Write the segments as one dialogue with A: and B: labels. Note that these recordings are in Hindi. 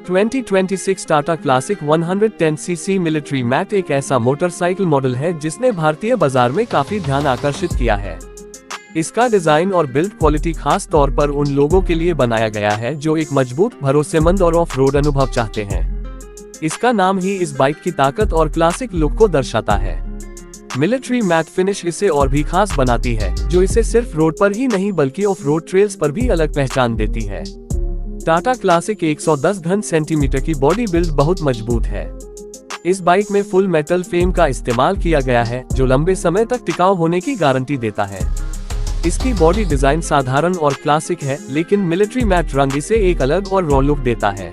A: 2026 Tata classic 110cc military mat एक ऐसा मोटरसाइकिल मॉडल है जिसने भारतीय बाजार में काफी ध्यान आकर्षित किया है। इसका डिजाइन और बिल्ड क्वालिटी खास तौर पर उन लोगों के लिए बनाया गया है जो एक मजबूत, भरोसेमंद और ऑफ रोड अनुभव चाहते हैं। इसका नाम ही इस बाइक की ताकत और क्लासिक लुक को दर्शाता है। मिलिट्री मैट फिनिश इसे और भी खास बनाती है, जो इसे सिर्फ रोड पर ही नहीं बल्कि ऑफ रोड ट्रेल्स पर भी अलग पहचान देती है। टाटा क्लासिक 110 घन सेंटीमीटर की बॉडी बिल्ड बहुत मजबूत है। इस बाइक में फुल मेटल फ्रेम का इस्तेमाल किया गया है, जो लंबे समय तक टिकाऊ होने की गारंटी देता है। इसकी बॉडी डिजाइन साधारण और क्लासिक है, लेकिन मिलिट्री मैट रंग इसे एक अलग और रॉ लुक देता है।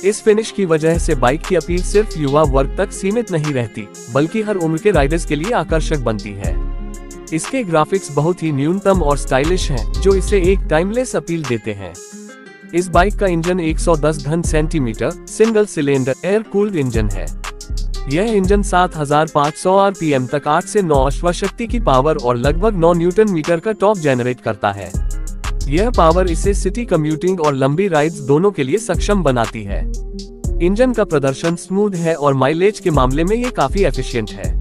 A: इस फिनिश की वजह से बाइक की अपील सिर्फ युवा वर्ग तक सीमित नहीं रहती, बल्कि हर उम्र के राइडर्स के लिए आकर्षक बनती है। इसके ग्राफिक्स बहुत ही न्यूनतम और स्टाइलिश हैं, जो इसे एक टाइमलेस अपील देते हैं। इस बाइक का इंजन 110 घन centimetre single cylinder air cooled engine है। यह इंजन 7500 आरपीएम तक 8 से 9 अश्वशक्ति की पावर और लगभग 9 न्यूटन मीटर का टॉर्क जनरेट करता है। यह पावर इसे सिटी कम्यूटिंग और लंबी राइड्स दोनों के लिए सक्षम बनाती है। इंजन का प्रदर्शन स्मूथ है और माइलेज के मामले में ये काफी एफिशिएंट है।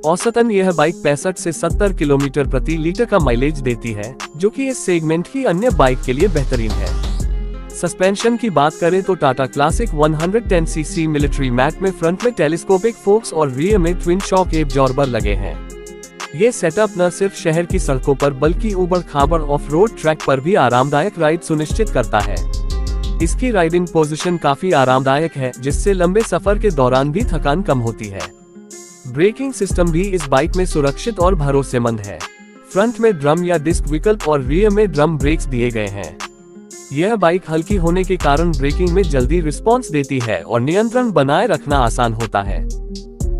A: औसतन यह बाइक 65 से 70 किलोमीटर प्रति लीटर का माइलेज देती है, जो कि इस सेगमेंट की अन्य बाइक के लिए बेहतरीन है। सस्पेंशन की बात करें तो Tata classic 110cc military matte में फ्रंट में टेलीस्कोपिक फोक्स और रियर में ट्विन शॉक एब्जॉर्बर लगे हैं। ये सेटअप न सिर्फ शहर की सड़कों पर बल्कि ऊबड़ खाबड़ ऑफ रोड ट्रैक पर भी आरामदायक राइड सुनिश्चित करता है। इसकी राइडिंग पोजीशन काफी आरामदायक है, जिससे लंबे सफर के दौरान भी थकान कम होती है। ब्रेकिंग सिस्टम भी इस बाइक में सुरक्षित और भरोसेमंद है। फ्रंट में ड्रम या डिस्क विकल्प और रियर में ड्रम ब्रेक्स दिए गए हैं। यह बाइक हल्की होने के कारण ब्रेकिंग में जल्दी रिस्पॉन्स देती है और नियंत्रण बनाए रखना आसान होता है।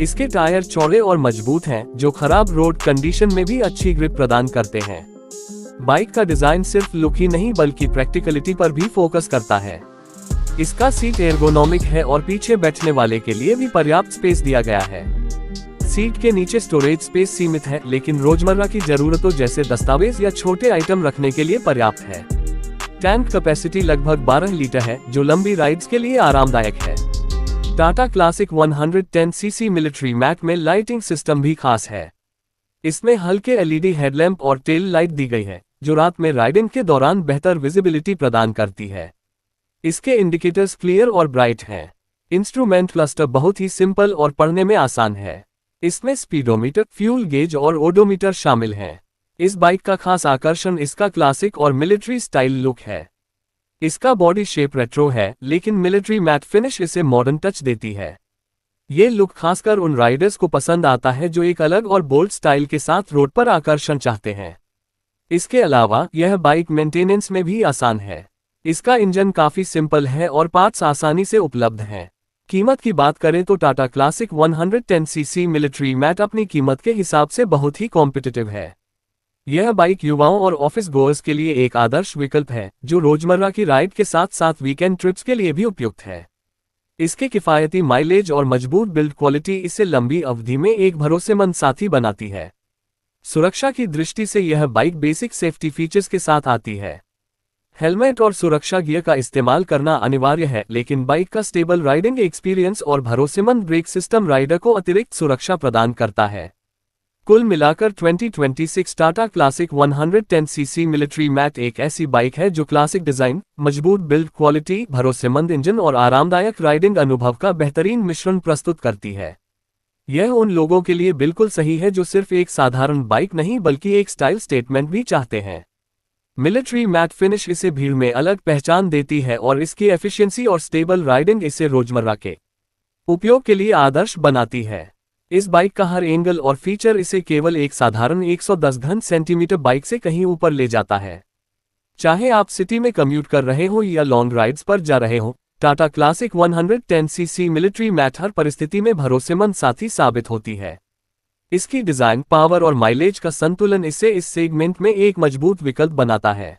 A: इसके टायर चौड़े और मजबूत हैं, जो खराब रोड कंडीशन में भी अच्छी ग्रिप प्रदान करते हैं। बाइक का डिजाइन सिर्फ लुक ही नहीं बल्कि प्रैक्टिकलिटी पर भी फोकस करता है। इसका सीट एर्गोनॉमिक है और पीछे बैठने वाले के लिए भी पर्याप्त स्पेस दिया गया है। सीट के नीचे स्टोरेज स्पेस सीमित है, लेकिन रोजमर्रा की जरूरतों जैसे दस्तावेज या छोटे आइटम रखने के लिए पर्याप्त है। टैंक कैपेसिटी लगभग 12 लीटर है, जो लंबी राइड्स के लिए आरामदायक है। Tata classic 110cc military matte में लाइटिंग सिस्टम भी खास है। इसमें हल्के एलईडी हेडलैम्प और टेल लाइट दी गई है, जो रात में राइडिंग के दौरान बेहतर विजिबिलिटी प्रदान करती है। इसके इंडिकेटर्स क्लियर और ब्राइट हैं। इंस्ट्रूमेंट क्लस्टर बहुत ही सिंपल और पढ़ने में आसान है। इसमें स्पीडोमीटर, फ्यूल गेज और ओडोमीटर शामिल हैं। इस बाइक का खास आकर्षण इसका क्लासिक और मिलिट्री स्टाइल लुक है। इसका बॉडी शेप रेट्रो है, लेकिन मिलिट्री मैट फिनिश इसे मॉडर्न टच देती है। ये लुक खासकर उन राइडर्स को पसंद आता है जो एक अलग और बोल्ड स्टाइल के साथ रोड पर आकर्षण चाहते हैं। इसके अलावा यह बाइक मेंटेनेंस में भी आसान है। इसका इंजन काफी सिंपल है और पार्ट्स आसानी से उपलब्ध हैं। कीमत की बात करें तो Tata classic 110cc military mat अपनी कीमत के हिसाब से बहुत ही कॉम्पिटिटिव है। यह बाइक युवाओं और ऑफिस गोअर्स के लिए एक आदर्श विकल्प है, जो रोजमर्रा की राइड के साथ साथ वीकेंड ट्रिप्स के लिए भी उपयुक्त है। इसके किफायती माइलेज और मजबूत बिल्ड क्वालिटी इसे लंबी अवधि में एक भरोसेमंद साथी बनाती है। सुरक्षा की दृष्टि से यह बाइक बेसिक सेफ्टी फीचर्स के साथ आती है। हेलमेट और सुरक्षा गियर का इस्तेमाल करना अनिवार्य है, लेकिन बाइक का स्टेबल राइडिंग एक्सपीरियंस और भरोसेमंद ब्रेक सिस्टम राइडर को अतिरिक्त सुरक्षा प्रदान करता है। कुल मिलाकर 2026 Tata classic 110cc military mat एक ऐसी बाइक है जो क्लासिक डिजाइन, मजबूत बिल्ड क्वालिटी, भरोसेमंद इंजन और आरामदायक राइडिंग अनुभव का बेहतरीन मिश्रण प्रस्तुत करती है। यह उन लोगों के लिए बिल्कुल सही है जो सिर्फ एक साधारण बाइक नहीं बल्कि एक स्टाइल स्टेटमेंट भी चाहते हैं। मिलिट्री मैट फिनिश इसे भीड़ में अलग पहचान देती है और इसकी एफिशिएंसी और स्टेबल राइडिंग इसे रोजमर्रा के उपयोग के लिए आदर्श बनाती है। इस बाइक का हर एंगल और फीचर इसे केवल एक साधारण 110 घन सेंटीमीटर बाइक से कहीं ऊपर ले जाता है। चाहे आप सिटी में कम्यूट कर रहे हो या लॉन्ग राइड्स पर जा रहे हो, Tata classic 110cc military matte हर परिस्थिति में भरोसेमंद साथी साबित होती है। इसकी डिजाइन, पावर और माइलेज का संतुलन इसे इस सेगमेंट में एक मजबूत विकल्प बनाता है।